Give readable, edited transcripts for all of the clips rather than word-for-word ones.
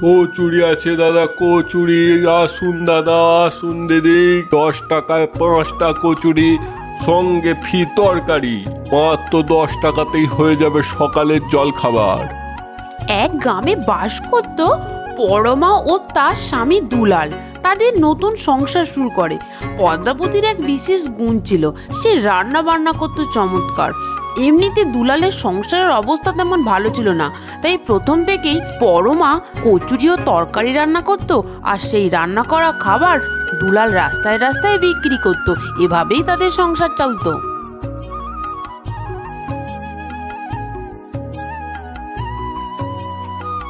কচুরি আছে দাদা, কচুরি। আসুন দাদা, আসুন দিদি। 10 টাকায় 5টা কচুরি, সঙ্গে ফি তরকারি। মাত্র 10 টাকাতেই হয়ে যাবে সকালের জল খাবার। এক গ্রামে বাস করত পরমা ও তার স্বামী দুলাল। তাদের নতুন সংসার শুরু করে। পদ্মাবতীর এক বিশেষ গুণ ছিল, সে রান্না বান্না করতো চমৎকার। এমনিতে দুলালের সংসারের অবস্থা তেমন ভালো ছিল না, তাই প্রথম থেকেই পরমা কচুরি ও তরকারি রান্না করত, আর সেই রান্না করা খাবার দুলাল রাস্তায় রাস্তায় বিক্রি করত। এভাবেই তাদের সংসার চলতো।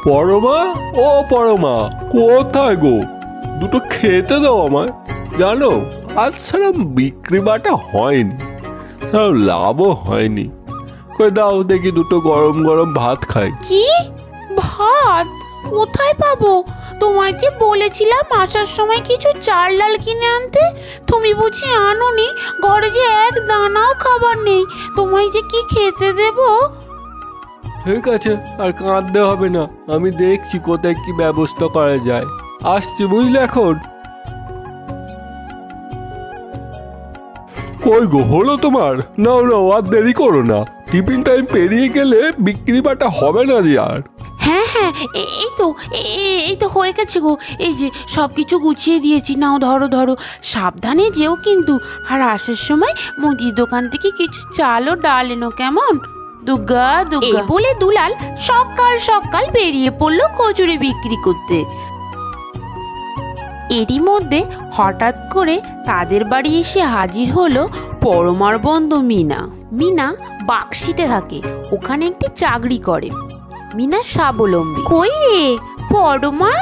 পরমা, ও পরমা, কোথায় গো? দুটো খেতে দাও আমায়। জানো, আজ ছাড়া বিক্রি বাটা হয়নি, ছাড়া লাভও হয়নি। কই দাও দেখি, দুটো গরম গরম ভাত খাই। কি ভাত? কোথায় পাবো? তোমায় যে বলেছিলাম আসার সময় কিছু চাল ডাল কিনে আনতে, তুমি বুঝি আনোনি? ঘরে যে এক দানাও খাবার নেই, তোমায় যে কি খেতে দেবো? ঠিক আছে, আর কাঁদতে হবে না, আমি দেখছি কোথায় কি ব্যবস্থা করা যায়। আসছি বুঝলে এখন। কই গো, হলো তোমার? নাও নাও, আর দেরি করো না, টিফিন টাইম পেরিয়ে গেলে বিক্রি বাটা হবে না যে আর। হ্যাঁ হ্যাঁ, এই তো হয়ে গেছে গো। এই যে সব কিছু গুছিয়ে দিয়েছি, নাও ধরো ধরো। সাবধানে যেও কিন্তু, আর আসার সময় মুদির দোকান থেকে কিছু চাল ও ডাল এনো, কেমন? দুর্গা দুর্গা বলে দুলাল সকাল সকাল বেরিয়ে পড়লো কচুরি বিক্রি করতে। এরই মধ্যে হঠাৎ করে তাদের বাড়ি এসে হাজির হলো পরমার বন্ধু মিনা। মিনা বাক্সিতে থাকে, ওখানে একটি চাকরি করে। মিনা স্বাবলম্বী। কই রে পরমা,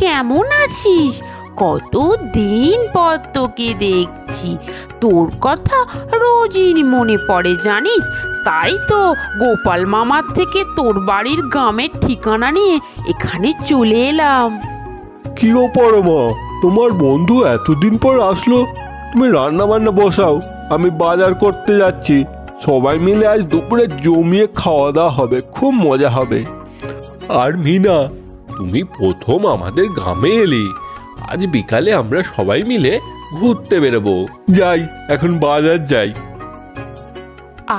কেমন আছিস? কতদিন পর তোকে দেখছি, তোর কথা রোজই মনে পড়ে জানিস। তাই তো গোপাল মামার থেকে তোর বাড়ির গ্রামের ঠিকানা নিয়ে এখানে চলে এলাম। কি গো পরমা, তোমার বন্ধু এতদিন পর আসলো। তুমি রান্না বান্না বসাও, আমি বাজার করতে যাচ্ছি। সবাই মিলে আজ দুপুরে জমিয়ে খাওয়া দাওয়া হবে, খুব মজা হবে। আর মিনা, তুমি প্রথম আমাদের গ্রামে এলি, আজ বিকালে আমরা সবাই মিলে ঘুরতে বেরোবো। যাই, এখন বাজার যাই।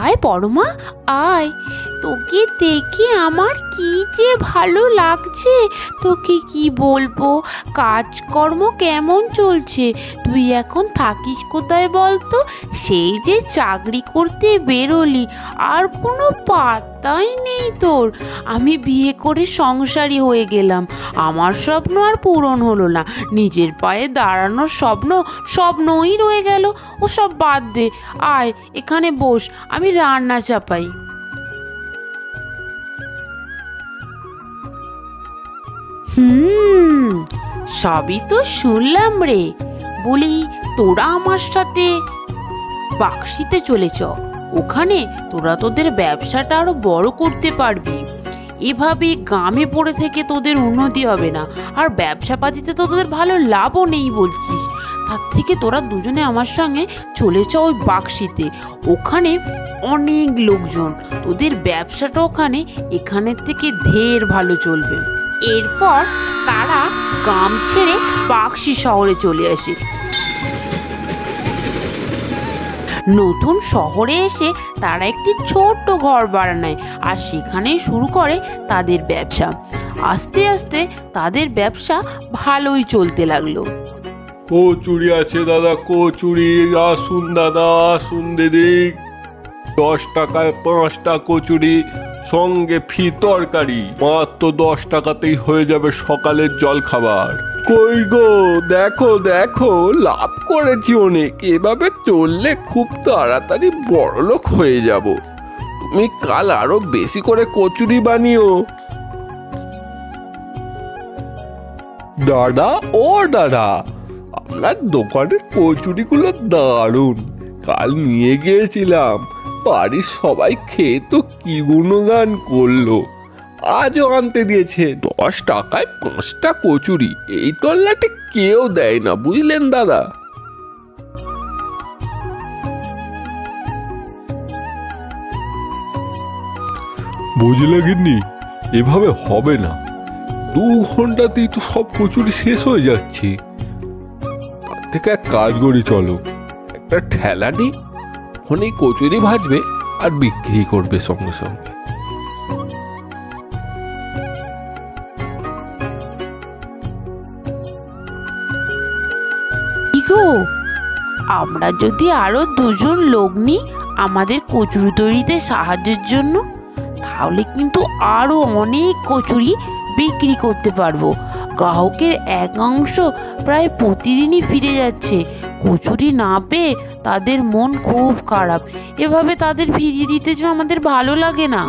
আয় পরমা আয়, তোকে দেখে আমার কি যে ভালো লাগছে, তোকে কি বলবো। কাজকর্ম কেমন চলছে? তুই এখন থাকিস কোথায় বলতো? সেই যে চাকরি করতে বেরোলি, আর কোনো পাত্তাই নেই তোর। আমি বিয়ে করে সংসারী হয়ে গেলাম, আমার স্বপ্ন আর পূরণ হলো না। নিজের পায়ে দাঁড়ানোর স্বপ্নই রয়ে গেল। ও সব বাদ দে, আয় এখানে বস, আমি রান্না চাপাই। সবই তো শুনলাম রে। বলি, তোরা আমার সাথে বাক্সিতে চলেছ, ওখানে তোরা তোদের ব্যবসাটা আরো বড় করতে পারবি। এভাবে গ্রামে পড়ে থেকে তোদের উন্নতি হবে না, আর ব্যবসা পাতিতে তো তোদের ভালো লাভও নেই বলছিস। তার থেকে তোরা দুজনে আমার সঙ্গে চলেছ ওই বাক্সিতে। ওখানে অনেক লোকজন, তোদের ব্যবসাটা ওখানে এখানের থেকে ঢের ভালো চলবে। এরপর তারা গ্রাম ছেড়ে বাক্সি শহরে চলে আসে। নতুন শহরে এসে তারা একটি ছোট্ট ঘর ভাড়া নেয়, আর সেখানেই শুরু করে তাদের ব্যবসা। আস্তে আস্তে তাদের ব্যবসা ভালোই চলতে লাগলো। কচুরি আছে দাদা, কচুরি। আসুন দাদা, আসুন দিদি। 10 টাকায় 5টা কচুরি, সঙ্গে ফি তরকারি। মাত্র 10 টাকাতেই হয়ে যাবে সকালের জল খাবার। কই গো, দেখো দেখো, লাভ করেছি অনেক। এভাবে চললে খুব তাড়াতাড়ি বড়লোক হয়ে যাব। তুমি কাল আরো বেশি করে কচুরি বানিও। দাদা, ও দাদা, আপনার দোকানের কচুরিগুলো দারুণ। কাল নিয়ে গিয়েছিলাম, বাড়ির সবাই খেয়ে তো কি গুণগান করলো। আজও আনতে দিয়েছে। 10 টাকায় 5টা কচুরি, এই তল্লাটে কেউ দেয় না, বুঝলেন দাদা। বুঝলে গিন্নি, এভাবে হবে না। 2 ঘন্টাতেই তো সব কচুরি শেষ হয়ে যাচ্ছে। তার থেকে এক কাজ করি, চলো একটা ঠেলা নিই, ওখানে কচুরি ভাজবে আর বিক্রি করবে সঙ্গে সঙ্গে। কি গো, আমরা যদি আরো 2জন লোক নিই আমাদের কচুরি তৈরিতে সাহায্যের জন্য, তাহলে কিন্তু আরো অনেক কচুরি বিক্রি করতে পারবো। গ্রাহকের একাংশ প্রায় প্রতিদিনই ফিরে যাচ্ছে কচুরি না পেয়ে, তাদের মন খুব খারাপ। এভাবে তাদের ফিরিয়ে দিতে যে আমাদের ভালো লাগে না।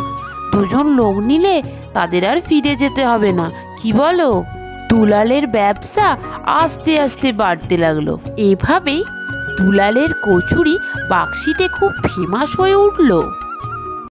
2জন লোক নিলে তাদের আর ফিরে যেতে হবে না, কি বলো? দুলালের ব্যবসা আস্তে আস্তে বাড়তে লাগলো। এভাবেই দুলালের কচুরি বাক্সিতে খুব ফেমাস হয়ে উঠলো।